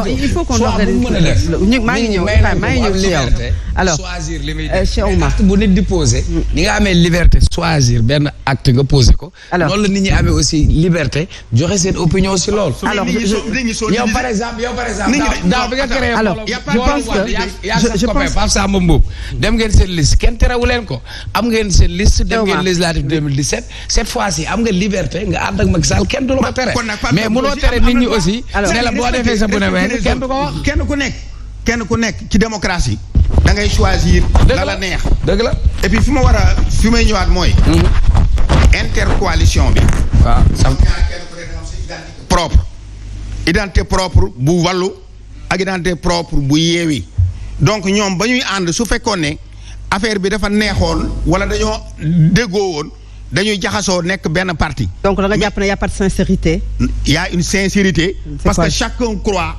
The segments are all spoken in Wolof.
il faut qu'on organise maa ngi ñëw li yow alors choisir li muy def acte bu nit di posé ni nga amee liberté choisir benn acte nga posé ko noonu la nit ñi amee aussi liberté joxe seen opinion si loolu alors yow par exemple daaw bi nga créé je pense Pape Samba Mboup dem ngeen seen liste kenn terewu leen ko am ngeen seen liste dem ngeen législative 2017 cette fois-ci am nga liberté nga ànd ak Macky Sall kenn du la ko tere mais mënoo tere nit ñi aussi ne la boo defee sa bu ne mel kenn du ko wax kenn ku nekk ci démocratie da ngay choisir la neex dëgg la et puis fi may ñëwaat mooy intercoalition bi waaw identité propre bu Wallu ak identité propre bu Yewwi donc ñoom ba ñuy ànd su fekkoon ne affaire bi dafa neexoon wala dañoo déggoo woon dañuy jaxasoo nekk benn parti. donc da nga jàpp ne y a pas de sincérité. Il y a une sincérité. parce que chacun croit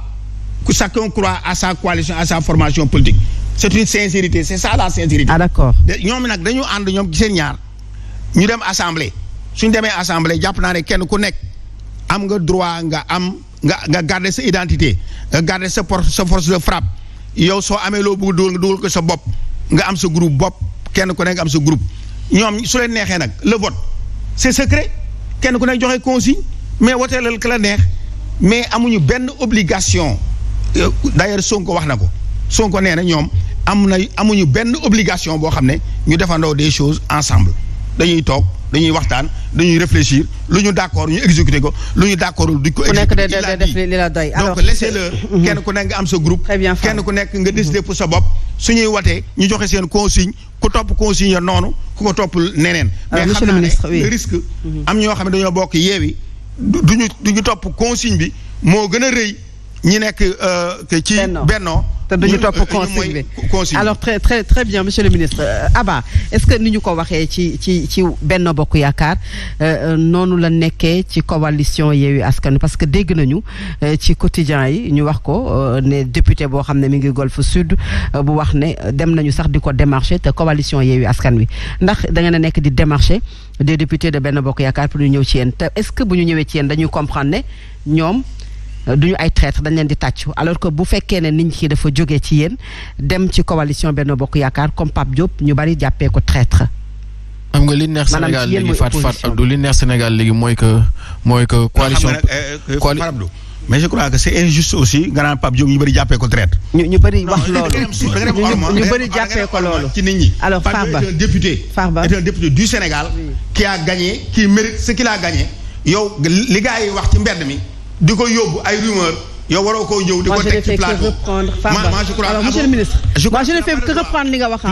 à sa coalition, à sa formation politique. C'est une sincérité, c'est ça la sincérité. Ah d'accord. ñoom nag dañu ànd ñoom seen ñaar ñu dem assemblée suñ demee assemblée jàpp naa ne kenn ku nekk am nga droit nga garder sa identité nga garder sa force de frappe yow soo amee loo bëgg dugal nga dugal ko sa bopp nga am sa groupe bopp kenn ku nekk am sa groupe ñoom su leen neexee nag le vote c'est secret kenn ku nekk joxe consigne mais woteelal ka la neex mais amuñu benn obligation d'ailleurs Sonko wax na ko Sonko nee na ñoom amuñu benn obligation boo xam ne ñu defandoo des choses ensemble dañuy toog dañuy waxtaan dañuy réfléchir lu ñu d'accord ñu exécuter ko lu ñu d'accordul duñ ko exécuter def li la doy donc laissez-leur kenn ku nekk nga am sa groupe kenn ku nekk nga décider pour sa bopp suñuy watee ñu joxe seen consigne ku topp consigne ya noonu ku ko topp neneen mais xam naa ne le risque am ñoo xam ne dañoo bokk Yewwi duñu topp consigne bi moo gën a rëy ñi nekk ci Benno te duñu topp consigne bi alors très très très bien monsieur le ministre Abba est-ce que ni ñu ko waxee ci Benno Bokk Yaakaar noonu la nekkee ci coalition Yewwi Askan Wi parce que dégg nañu ci quotidien yi ñu wax ko ne député boo xam ne mi ngi Golfe Sud bu wax ne dem nañu sax di ko démarcher te coalition Yewwi Askan Wi ndax da ngeen a nekk di démarcher des députés de Benno Bokk Yaakaar pour ñu ñëw ci yéen te est-ce que bu ñu ñëwee ci yéen dañuy comprendre ne ñoom duñu ay traître dañ leen di tàccu alors que bu fekkee ne nit ñi dafa jógee ci yéen dem ci coalition Benno Bokk Yaakaar comme Pape Diop ñu bari jàppee ko traître. xam nga li neex Sénégal léegi Fat Abdou li neex Sénégal léegi mooy que coalition. mais je crois que c'est injuste aussi nga naan Pape Diop ñu bëri jàppee ko traître. ñu bëri wax loolu ñu bëri jàppee ko loolu. ci nit ñi. alors Farba est un député du Sénégal. qui a gagné qui mérite ce qu'il a gagné. yow li gars yi wax ci mbedd mi. di ko yóbbu ay rumeur yow waroo koo ñëw di ko teg ci plateau. moi je crois alors monsieur le ministre. moi je ne fais que reprendre li nga wax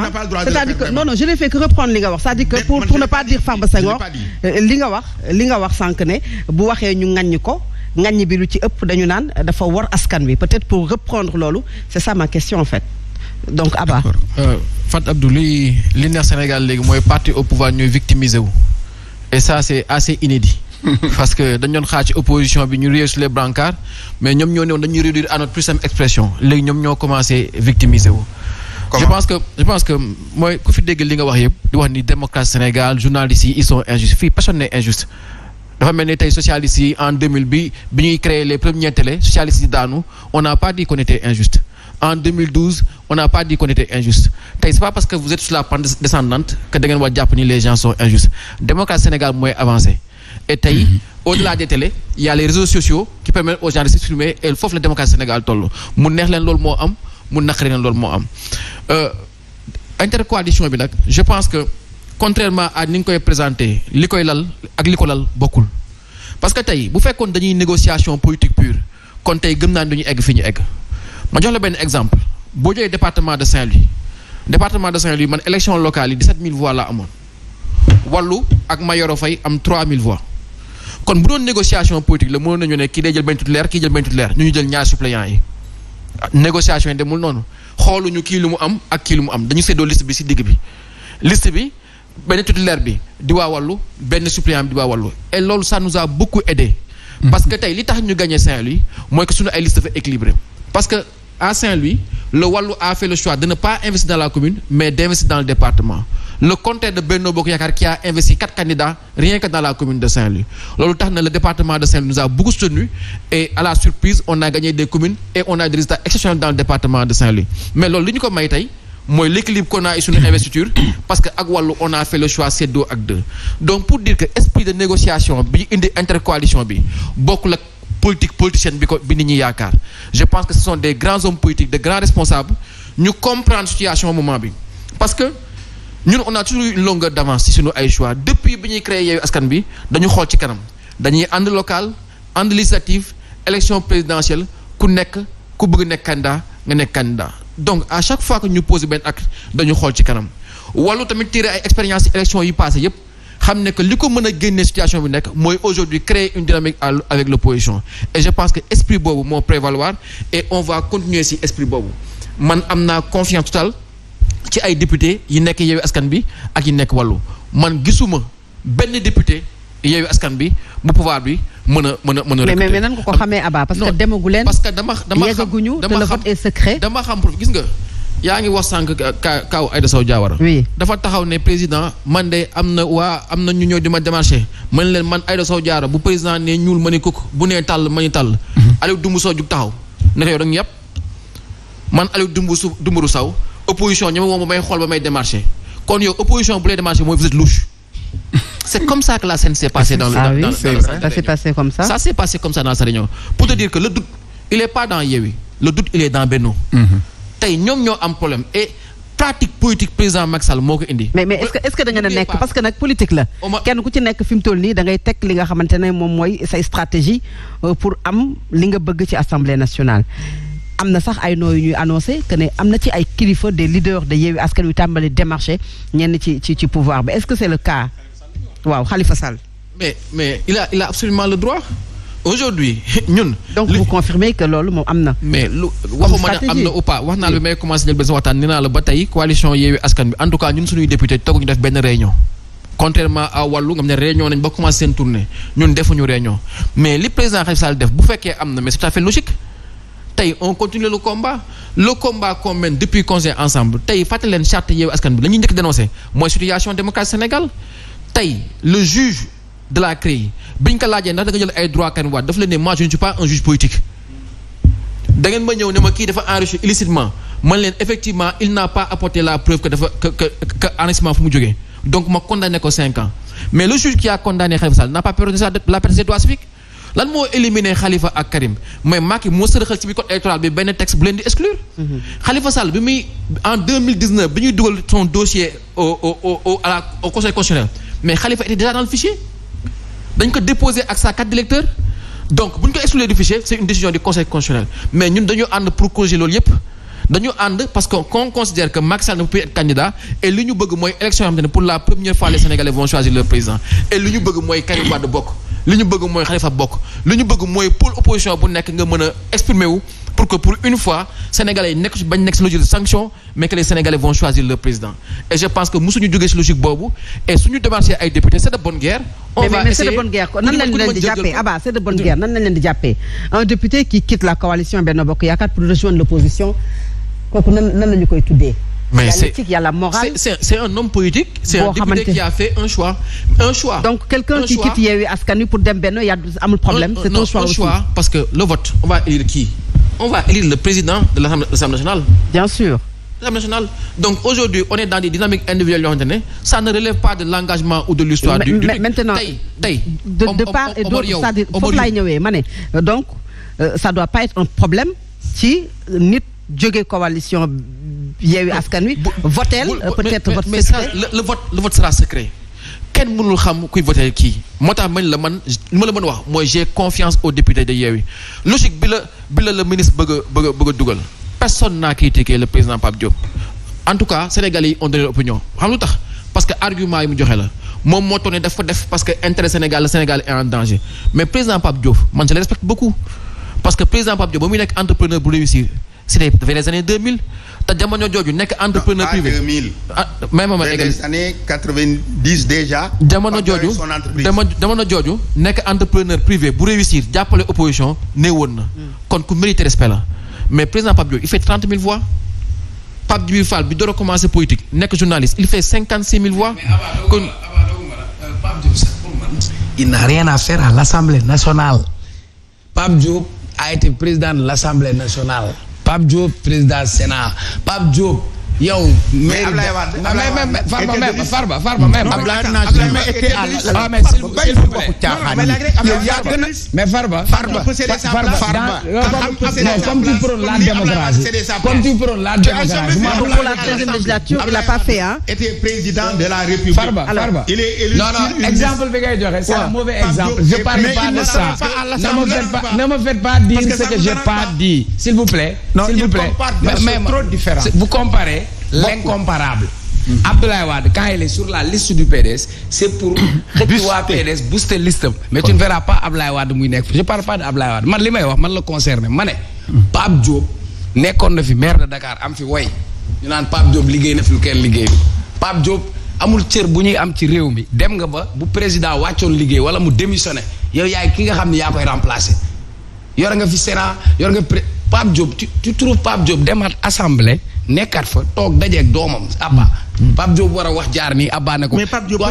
c'est-à-dire que non je ne fais que reprendre li nga wax c'est-à-dire que pour ne pas dire Farba Senghor li nga wax sànq ne bu waxee ñu ŋaññi ko ŋaññi bi lu ci ëpp dañu naan dafa war askan wi peut-être pour reprendre loolu c'est ça ma question en fait donc Abba. Fat Abdou li neex Sénégal léegi mooy parti au pouvoir ñooy victimiser wu et ça c'est assez inédit. parce que dañ doon xaar ci opposition bi ñu réer sur les brancards mais ñoom ñoo newoon dañuy réduire à notre plus simple expression léegi ñoom ñoo commencé victimiser wu. je pense que mooy ku fi dégg li nga wax yëpp di wax ni démocratie Sénégal journalistes yi ils sont injustes fii personne n'est injuste. dafa mel ni tey socialistes yi en 2000 bi ñuy créer les premières télé socialistes yi daanu on n'a pas dit qu'on était injuste. En 2012 on n'a pas dit qu'on était injuste tey c'est pas parce que vous êtes sur la pente descendante que da ngeen war jàpp ni les gens sont injustes démocratie Sénégal mooy avancé. Et tey au-delà des télé il y a les réseaux sociaux qui permettent aux gens de s'exprimer et foofu la démocratie Sénégal toll mu neex leen loolu moo am mu naqari leen loolu moo am intercoalition bi nag je pense que contrairement à ni nga koy présenter li koy lal ak li ko lal bokkul parce que tey bu fekkoon dañuy négociation politique pure kon tey gëm naa ne duñu egg fi ñu egg ma jox la benn exemple boo jëlee département de Saint-Louis man élection locale yi 17 000 voix la amoon Wallu ak Mayoro Faye am 3000 voix kon bu doon négociation politique la mënoon nañu ne kii day jël benn titulaire kii jël benn titulaire ñu jël ñaar suppléants yi négociation yi demul noonu xooluñu kii lu mu am ak kii lu mu am dañu séddoo liste bi ci digg bi liste bi benn titulaire bi di waa Wallu benn suppléant bi di waa Wallu et loolu ça nous a beaucoup aidé parce que tey li tax ñu gagné Saint-Louis mooy que suñu ay liste dafa équilibré parce que à Saint-Louis le Wallu a fait le choix de ne pas investir dans la commune mais d'investir dans le département le contraire de Benno Bokk Yaakaar qui a investi 4 candidats rien que dans la commune de Saint-Louis loolu tax na le département de Saint-Louis nous a beaucoup soutenu et à la surprise on a gagné des communes et on a des résultats exceptionnels dans le département de Saint-Louis mais loolu li ñu ko may tey mooy l'équilibre qu'on a eu sur une investiture parce que ak wàllu on a fait le choix séddoo ak 2 donc pour dire que esprit de négociation bi indi intercoalition bi bokkul ak politicienne bi nit ñi yaakaar je pense que ce sont des grands hommes politiques de grands responsables ñu comprendre situation moment bi parce que ñun on a toujours une longueur d'avance ci suñu ay choix depuis bi ñuy créer Yewwi Askan Wi dañu xool ci kanam dañuy ànd local ànd législative élection présidentielle ku bëgg nekk candidat nga nekk candidat donc à chaque fois que ñu posé benn acte dañu xool ci kanam wàllu tamit tirer ay expérience ci élection yi passé yépp xam ne que li ko mën a génne situation bi nekk mooy aujourd'hui créer une dynamique avec l'opposition et je pense que esprit boobu moo prévaloir et on va continuer ci esprit boobu man am naa confiance totale ci ay député yi nekk Yewwi Askan Bi ak yi nekk Wallu man gisuma benn député Yewwi Askan Bi bu pouvoir bi mën a mais nan nga ko xamee Abba parce que demagu leen parce que dama yeggaguñu te le vote est secret dama xam gis nga yaa ngi wax sànq kaw Aïda Sow Diawara oui dafa taxaw ne président man de am na ñu ñëw di ma démarché man leen man Aïda Sow Diawara bu président ne ñuul ma ni kuk bu nee tàll ma ni tàll Aliou Dembourou Sow jug taxaw ne ko yow dag ñu yàpp man Aliou Dembourou Sow opposition ñoom moom may xool ba may démarché kon yow opposition bu lay démarché mooy vous êtes louche c'est comme ça que la scène s'est passée dans ça s'est passé comme ça ça s'est passé comme ça dans sa réunion pour te dire que le doute il est pas dans Yewwi le doute il est dans Benno tey ñoom ñoo am problème et pratique politique président Macky Sall moo ko indi mais est-ce que da ngeen a nekk parce que nag politique la kenn ku ci nekk fi mu toll nii da ngay teg li nga xamante ne moom mooy say stratégie pour am li nga bëgg ci assemblée nationale am na sax ay noo yu ñuy annoncé que ne am na ci ay kilifa des leaders de Yewwi Askan Wi tàmbali démarché ñenn ci pouvoir bi est-ce que c'est le cas waaw Khalifa Sall. mais il a absolument le droit aujourd'hui ñun. donc vous confirmez que loolu moom am na. mais lu waxuma ne am na ou pas wax naa la bi may commencé ñël benn sa waxtaan nee naa la ba tey coalition Yewwi Askan Wi en tout cas ñun suñuy député tooguñu def benn réunion. contrairement à Wallu nga xam ne réunion nañ ba commencé seen tournée ñun defuñu réunion mais li président Khalifa Sall def bu fekkee am na mais c'est tout à fait logique. tey on continue le combat qu'on mène depuis qu'on est ensemble tey fàttali leen charte Yewwi Askan Bi la ñuy njëkk dénoncé mooy situation démocratie Sénégal tey le juge de la CREI bi ñu ko laajee ndax da nga jël ay droits Karim Wade dafa leen ne moi je ne suis pas un juge politique da ngeen ma ñëw ne ma kii dafa enrichi illicitement man leen effectivement il n'a pas apporté la preuve que dafa que enrichissement fu mu jógee donc ma condamné ko 5 ans mais le juge qui a condamné Khalifa Sall n'a pas perdu la perte des droits civiques lan moo éliminé Khalifa ak Karim mais Macky moo sërëxal ci bi code électoral bi benn texte bu leen di exclure Khalifa Sall bi muy en 2019 bi ñuy dugal son dossier au conseil constitutionnel mais Khalifa était déjà dans le fichier dañ ko déposé ak sa carte d'électeur donc bu ñu ko exclure du fichier c'est une décision du conseil constitutionnel mais ñun dañu ànd pour corriger loolu yépp dañu ànd parce que qu'on considère que Macky Sall ne peut être candidat et li ñu bëgg mooy élection yoo xam ne pour la première fois les Sénégalais vont choisir leur président et li ñu bëgg mooy Karim Wade bokk li ñu bëgg mooy Khalifa bokk li ñu bëgg mooy pôle opposition bu nekk nga mën a exprimer wu pour que pour une fois Sénégalais yi nekk bañ nekk ci logique de sanction mais que les Sénégalais vont choisir leur président et je pense que musuñu jógee ci logique boobu et suñu démarché ay députés c'est de bonne guerre. mais c'est de bonne guerre nan lañ leen di jàppee Abba c'est de bonne guerre nan lañ leen di jàppee un député qui quitte la coalition Benno Bokk Yaakaar pour rejoindre l'opposition kooku nan la ñu koy tuddee. mais il y a la morale. c'est un homme politique. c'est un député qui a fait un choix. donc quelqu'un qui quitte Yewwi Askan Wi pour dem Benno y a amul problème. c'est un choix aussi. Parce que le vote on va élire qui? On va élire le président de l'Assemblée nationale. Bien sûr. L'Assemblée nationale. Donc aujourd'hui on est dans des dynamiques individuelles yoo xamante ne ça ne relève pas de l'engagement ou de l'histoire du maintenant tey de part et d'autre c'est-à-dire foofu laay ñëwee ma ne donc ça doit pas être un problème ci nit jóge coalition Yewwi Askan Wi votel peut-être vote secret le vote sera secret kenn mënul xam kuy voter kii moo tax man la man li ma la mën a wax mooy j'ai confiance aux députés de Yewwi logique bi la le ministre bëgg a dugal personne n'a critiqué le président Pape Diop en tout cas Sénégalais yi ont donné l'opinion xam lu tax parce que argument yi mu joxe la moom moo tourné daf ko def parce que intérêt Sénégal le Sénégal est en danger mais président Pape Diop man je le respecte beaucoup parce que président Pape Diop ba muy nekk entrepreneur bu réussir c'était vers les années 2000 te jamono jooju nekk entrepreneur privé. 2000. même les années 90 déjà. jamono jooju nekk entrepreneur privé bu réussir jàppale opposition nee woon na. kon ku mérite respect la mais président Pape Diop il fait 30 000 voix Pape Djibril Fall bi door a commencé politique nekk journaliste il fait 56 000 voix. kon Pape Diop sax pour man il n'a rien à faire à l'Assemblée nationale. Pape Diop a été président de l'Assemblée nationale. Pape Diop président Sénat. Pape Diop yow. mais Ablaye Wade Farba mais Farba comme tu prônes la démocratie comme tu prônes la démocratie pour la 13e législature il a pas fait était président de la République. Farba il est élu. non exemple bi ngay joxe c'est un mauvais exemple. Je parle pas de ça. Ne me faites pas dire ce que j'ai pas dit s'il vous plaît. S'il vous plaît mais trop différent. Vous comparez l'incomparable. Abdoulaye Wade quand il est sur la liste du PDS c'est pour xëcc waa PDS booster listam mais tu ne verras pas Abdoulaye Wade muy nekk je parle pas de Abdoulaye Wade man li may wax man la concerné ma ne Pape Diop nekkoon na fi maire de Dakar am fi woy ñu naan Pape Diop liggéey na fi lu kenn liggéey Pape Diop amul cër bu ñuy am ci réew mi dem nga ba bu président wàccoon liggéey wala mu démissionné yow yaay ki nga xam ne yaa koy remplacer yor nga fi Sénat yor nga Pape Diop tu trouves Pape Diop demaat assemblée nekkaat fa toog dajeeg doomam Abba Pape Diop war a wax jaar nii Abba ne ko. mais Pape Diop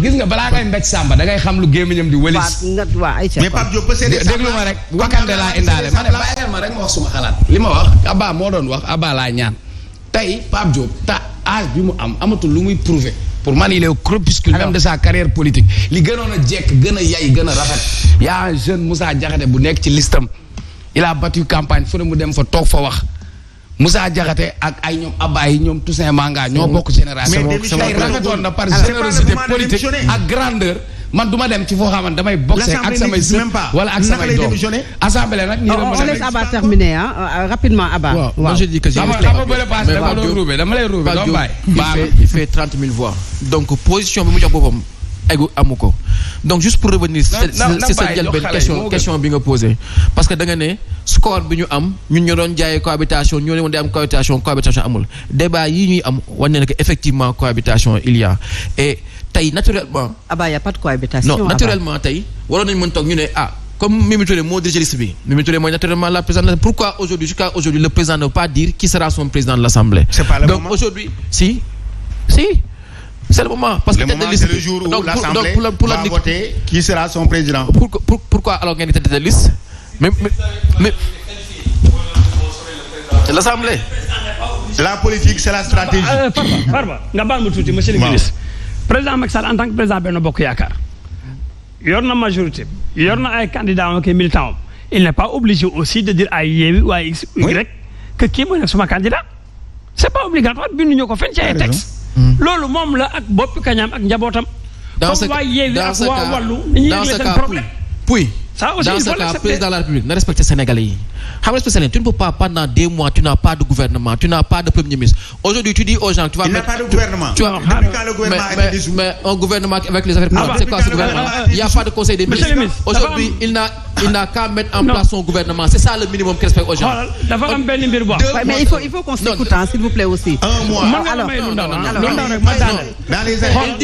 gis nga balaa ngay mbéj Samba da ngay xam lu gémmiñam di wëlis. mais Pape Diop déglu ma rek wakande laa indaale ma ne bàyyil ma rek ma wax suma xalaat li ma wax Abba moo doon wax Abba laa ñaan tey Pape Diop âge bi mu am amatul lu muy prouver pour man il est au crépuscule même de sa carrière politique li gënoon a jekk gën a yay gën a rafet y a un jeune Moussa Diakhaté bu nekk ci listam il a battu campagne fu ne mu dem fa toog fa wax Moussa Diakhaté ak ay ñoom Abba yi ñoom Toussaint Manga ñoo bokk génération tey rafetoon na par générosité politique ak grandeur man du ma dem ci foo xamante damay boxer ak samay sët wala ak samay doom assemblée nag on laisse Abba terminer rapidement Abba. waaw moi je dis que dama lay ruube doo bàyyi il fait 30 000 voix donc position bi mu jox boppam eggu amu ko donc juste pour revenir c'est sa jëlbeen question bi nga posé parce que da nga ne score bi ñu am ñun ñoo doon jaayee cohabitation ñoo ne woon di am cohabitation amul débat yi ñuy am wane na que effectivement cohabitation il y a et tey naturellement. Abba y a pas de cohabitation. non naturellement tey waroon nañu mën toog ñu ne comme Mimi Touré moo dirigé liste bi Mimi Touré mooy naturellement la présidente. Pourquoi aujourd'hui jusqu'à aujourd'hui le président ne veut pas dire qui sera son président de l'Assemblée. C'est pas le moment. Donc aujourd'hui si c'est le moment parce que le moment c'est le jour où l'Assemblée va voter qui sera son président. Pourquoi alors ngeen di tête de liste mais l'Assemblée. La politique c'est la stratégie. Farba nga baal ma tuuti monsieur le ministre. Président Macky Sall en tant que président Benno Bokk Yaakaar yor na majorité yor na ay candidats ak militants il n'est pas obligé aussi de dire ay Yewwi ou ay X Y que kii mooy nekk suma candidat c'est pas obligatoire binduñu ko fenn ci ay texte loolu moom la ak boppi kañaam ak njabootam comme waa Yewwi ak waa Wallu dañuy régler seen problème ça aussi dans ce cas président de la République na respecter Sénégalais yi xam nga Sénégalais tu ne peux pas pendant des mois tu n'as pas de gouvernement tu n'as pas de premier ministre aujourd'hui tu dis aux gens tu vas mettre il n'y a pas de gouvernement tu vois mais un gouvernement avec les affaires courantes c'est quoi ce gouvernement il n'y a pas de conseil des ministres aujourd'hui il n'a qu'à mettre en place son gouvernement c'est ça le minimum qu'il respecte aux gens dafa am benn mbir bu mais il faut qu'on s'écoute s'il vous plaît aussi un mois alors dans les années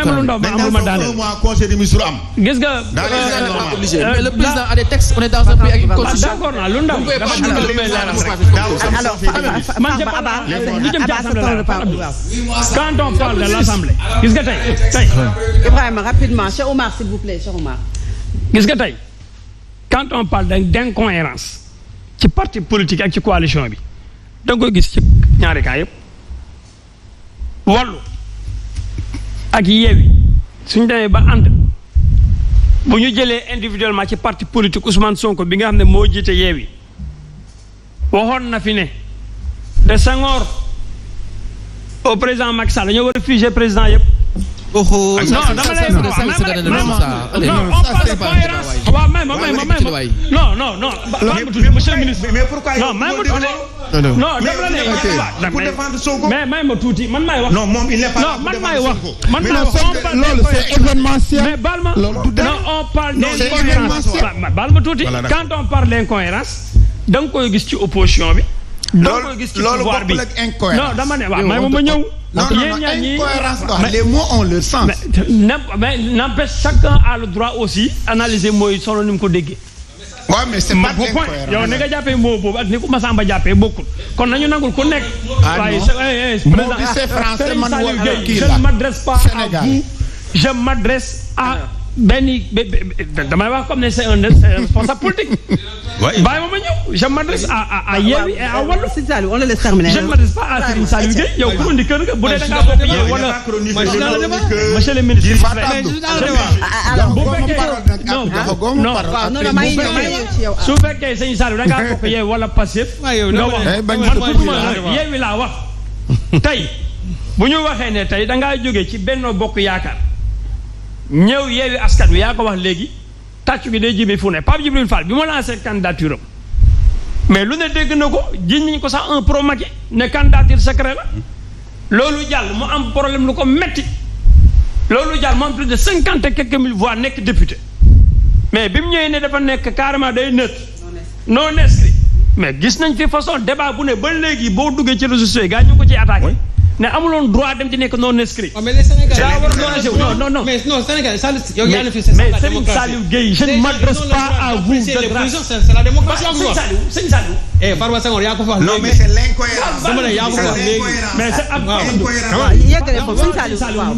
un mois conseil des ministres am gis nga obligé mais le président a des textes on est dans un pays avec une constitution. D'accord naa lu ndaw dafa am lu may leeral rek. Man je parle lu jëm ci assemblée quand on parle de l'assemblée gis nga tey Ibrahima rapidement Cheikh Oumar s'il vous plaît Cheikh Oumar. Gis nga tey quand on parle d'incohérence ci parti politique ak ci coalition bi da nga koy gis ci ñaari cas yëpp Wallu ak Yewwi suñu demee ba ànd bu ñu jëlee individuellement ci parti politique Ousmane Sonko bi nga xam ne moo jiite Yewwi waxoon na fi ne de Senghor au président Macky Sall dañoo war a figer président yëpp. non dama lay non on passe de cohérence. waaw may ma non monsieur le ministre. mais pourquoi non may ma tuuti. non dama la ne pour défendre Sonko. mais may ma tuuti man maay wax. non moom il n'est pas non man maay wax. man maay wax loolu c'est événementiel. mais baal ma non on parle d'incohérence. baal ma tuuti quand on parle d'incohérence da nga koy gis ci opposition bi loolu bokkul ak incohérence. non dama ne waaw may ma ñëw. non incohérence les mots ont leur sens. mais n'empêche chacun a le droit aussi analyser mooy solo ni mu ko déggee. waaw mais c'est pas incohérent. yow ni nga jàppee moo boobu ak ni ko Massamba jàppee bokkul kon nañu nangul ku nekk. waaye moo bi c'est français man wala kii la je ne m'adresse pas à vous je m'adresse à benn damay wax comme ne c'est un responsable politique. bàyyi ma ñëw je m'adresse à Yewwi et à Wallu. on le laisse terminer. je ne m'adresse pas à Serigne Saliou Gueye yow ku indi kër nga bu dee da ngaa bokk Yewwi wala monsieur le ministre. su fekkee Serigne Saliou da ngaa bokk Yewwi wala Pastef nga wax man Yewwi laa wax tey bu ñu waxee ne tey da ngaa jóge ci Benno Bokk Yaakaar ñëw Yewwi Askan Wi yaa ko wax léegi tàccu gi day jibe fu ne Pape Djibril Fall bi ma lancé candidature am mais lu ne dégg na ko jiñ nañ ko sax un pro Macky ne candidature secret la loolu jàll mu am problème lu ko metti loolu jàll mu am plus de 50 et quelques mille voix nekk député mais bi mu ñëwee ne dafa nekk carrément day neutre non inscrit mais gis nañ fi façon débat bu ne ba léegi boo duggee ci réseaux sociaux gaa ñu ko ciy attaqué ne amuloon droit dem ci nekk non inscrit. mais les Sénégalais non. mais non Sénégal yow yaa mais Serigne Saliou Gueye je ne m'adresse pas à vous de grâce. c'est la démocratie Serigne Saliou. Farba Senghor yaa ko wax. non mais c'est l'incohérence. dama ne yaa ko wax léegi. mais c'est waaw yegg na ko Serigne Saliou waaw.